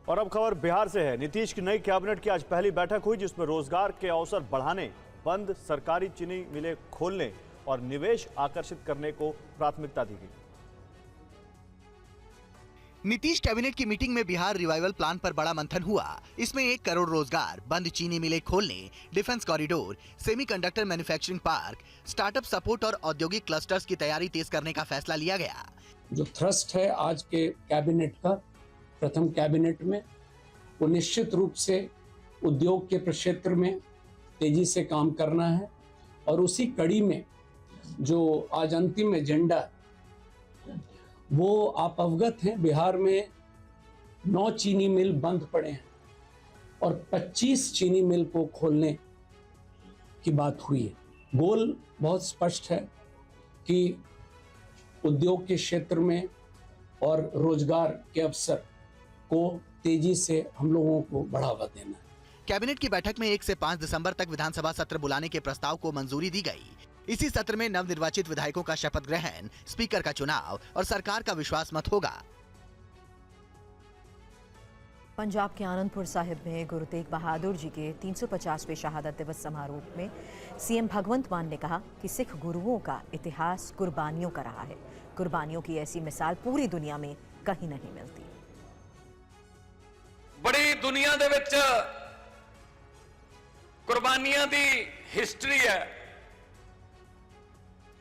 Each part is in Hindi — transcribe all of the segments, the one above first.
और अब खबर बिहार से है। नीतीश की नई कैबिनेट की आज पहली बैठक हुई, जिसमें रोजगार के अवसर बढ़ाने, बंद सरकारी चीनी मिलें खोलने और निवेश आकर्षित करने को प्राथमिकता दी गई। नीतीश कैबिनेट की मीटिंग में बिहार रिवाइवल प्लान पर बड़ा मंथन हुआ। इसमें 1 करोड़ रोजगार, बंद चीनी मिलें खोलने, defence corridor, semiconductor manufacturing park, startup support और औद्योगिक क्लस्टर्स की तैयारी तेज करने का फैसला लिया गया। जो थ्रस्ट है आज के कैबिनेट का, प्रथम कैबिनेट में, वो निश्चित रूप से उद्योग के क्षेत्र में तेजी से काम करना है। और उसी कड़ी में जो आज अंतिम एजेंडा, वो आप अवगत हैं, बिहार में 9 चीनी मिल बंद पड़े हैं और 25 चीनी मिल को खोलने की बात हुई है। गोल बहुत स्पष्ट है कि उद्योग के क्षेत्र में और रोजगार के अवसर को तेजी से हम लोगों को बढ़ावा देना है। कैबिनेट की बैठक में 1 से 5 दिसंबर तक विधानसभा सत्र बुलाने के प्रस्ताव को मंजूरी दी गई। इसी सत्र में नवनिर्वाचित विधायकों का शपथ ग्रहण, स्पीकर का चुनाव और सरकार का विश्वास मत होगा। पंजाब के आनंदपुर साहिब में गुरु तेग बहादुर जी के 350वें शहादत दिवस समारोह में सीएम भगवंत मान ने कहा कि सिख गुरुओं का इतिहास कुर्बानियों का रहा है। कुर्बानियों की ऐसी मिसाल पूरी दुनिया में कहीं नहीं मिलती। बड़ी दुनिया दे विच कुर्बानियां दी हिस्ट्री है।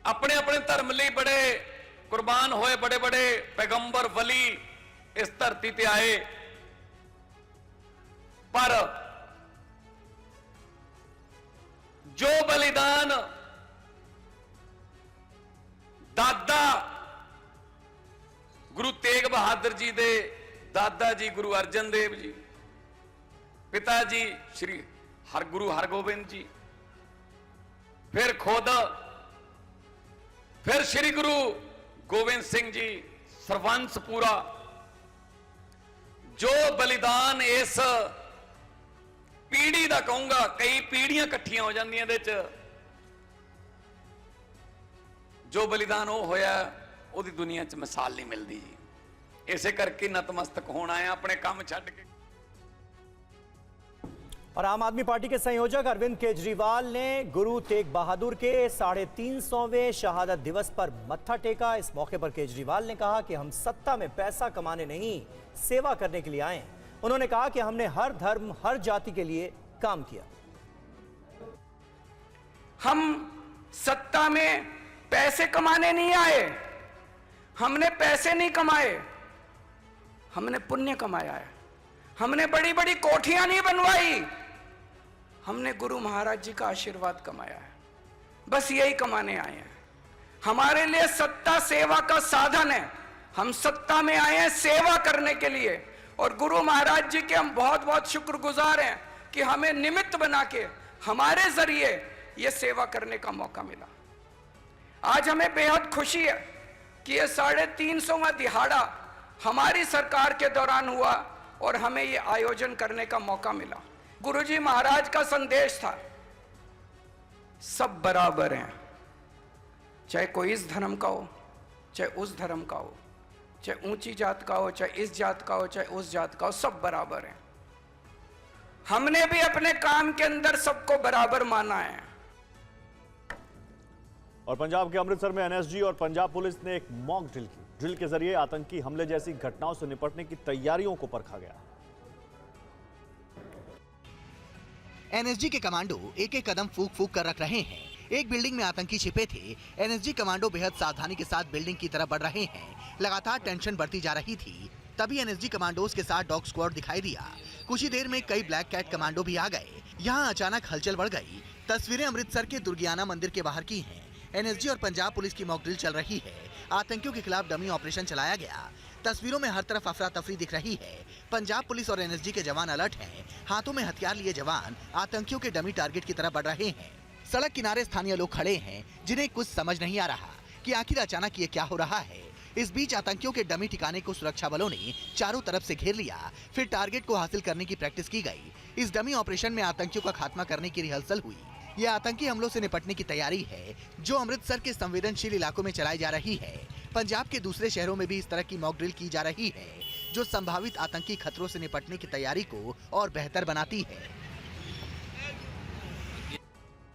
अपने अपने धर्म लिए बड़े कुर्बान होए, बड़े बड़े पैगंबर वली इस धरती ते आए, पर जो बलिदान दादा गुरु तेग बहादुर जी दे दादा जी गुरु अर्जन देव जी, पिताजी श्री गुरु हरगोबिंद जी, फिर श्री गुरु गोविंद सिंह जी, सरवंश पूरा, जो बलिदान इस पीढ़ी का कहूंगा, कई पीढ़ियां इकट्ठियां हो जांदियां दे च, जो बलिदान वो होया उहदी दुनिया च मिसाल नहीं मिलती जी। इसे करके नतमस्तक होना है अपने काम छड्ड के। और आम आदमी पार्टी के संयोजक अरविंद केजरीवाल ने गुरु तेग बहादुर के 350वें शहादत दिवस पर मत्था टेका। इस मौके पर केजरीवाल ने कहा कि हम सत्ता में पैसा कमाने नहीं, सेवा करने के लिए आए हैं। उन्होंने कहा कि हमने हर धर्म, हर जाति के लिए काम किया। हम सत्ता में पैसे कमाने नहीं आए, हमने पैसे नहीं कमाए, हमने पुण्य कमाया है। हमने बड़ी बड़ी कोठियां नहीं बनवाई, हमने गुरु महाराज जी का आशीर्वाद कमाया है। बस यही कमाने आए हैं। हमारे लिए सत्ता सेवा का साधन है। हम सत्ता में आए हैं सेवा करने के लिए, और गुरु महाराज जी के हम बहुत बहुत शुक्रगुजार हैं कि हमें निमित्त बना के हमारे जरिए ये सेवा करने का मौका मिला। आज हमें बेहद खुशी है कि ये 350वां दिहाड़ा हमारी सरकार के दौरान हुआ और हमें ये आयोजन करने का मौका मिला। गुरुजी महाराज का संदेश था, सब बराबर हैं, चाहे कोई इस धर्म का हो, चाहे उस धर्म का हो, चाहे ऊंची जात का हो, चाहे इस जात का हो, चाहे उस जात का हो, सब बराबर हैं। हमने भी अपने काम के अंदर सबको बराबर माना है। और पंजाब के अमृतसर में एनएसजी और पंजाब पुलिस ने एक मॉक ड्रिल की। ड्रिल के जरिए आतंकी हमले जैसी घटनाओं से निपटने की तैयारियों को परखा गया। एनएसजी के कमांडो एक एक कदम फूंक फूंक कर रख रहे हैं। एक बिल्डिंग में आतंकी छिपे थे। एनएसजी कमांडो बेहद सावधानी के साथ बिल्डिंग की तरफ बढ़ रहे हैं। लगातार टेंशन बढ़ती जा रही थी। तभी एनएसजी कमांडोज के साथ डॉग स्क्वाड दिखाई दिया। कुछ ही देर में कई ब्लैक कैट कमांडो भी आ गए। यहाँ अचानक हलचल बढ़ गई। तस्वीरें अमृतसर के दुर्गियाना मंदिर के बाहर की हैं। एनएसजी और पंजाब पुलिस की मॉक ड्रिल चल रही है। आतंकियों के खिलाफ डमी ऑपरेशन चलाया गया। तस्वीरों में हर तरफ अफरा तफरी दिख रही है। पंजाब पुलिस और एनएसजी के जवान अलर्ट हैं। हाथों में हथियार लिए जवान आतंकियों के डमी टारगेट की तरफ बढ़ रहे हैं। सड़क किनारे स्थानीय लोग खड़े हैं, जिन्हें कुछ समझ नहीं आ रहा कि आखिर अचानक ये क्या हो रहा है। इस बीच आतंकियों के डमी ठिकाने को सुरक्षा बलों ने चारों तरफ से घेर लिया। फिर टारगेट को हासिल करने की प्रैक्टिस की गई। इस डमी ऑपरेशन में आतंकियों का खात्मा करने की रिहर्सल हुई। यह आतंकी हमलों से निपटने की तैयारी है, जो अमृतसर के संवेदनशील इलाकों में चलाई जा रही है। पंजाब के दूसरे शहरों में भी इस तरह की मॉक ड्रिल की जा रही है, जो संभावित आतंकी खतरों से निपटने की तैयारी को और बेहतर बनाती है।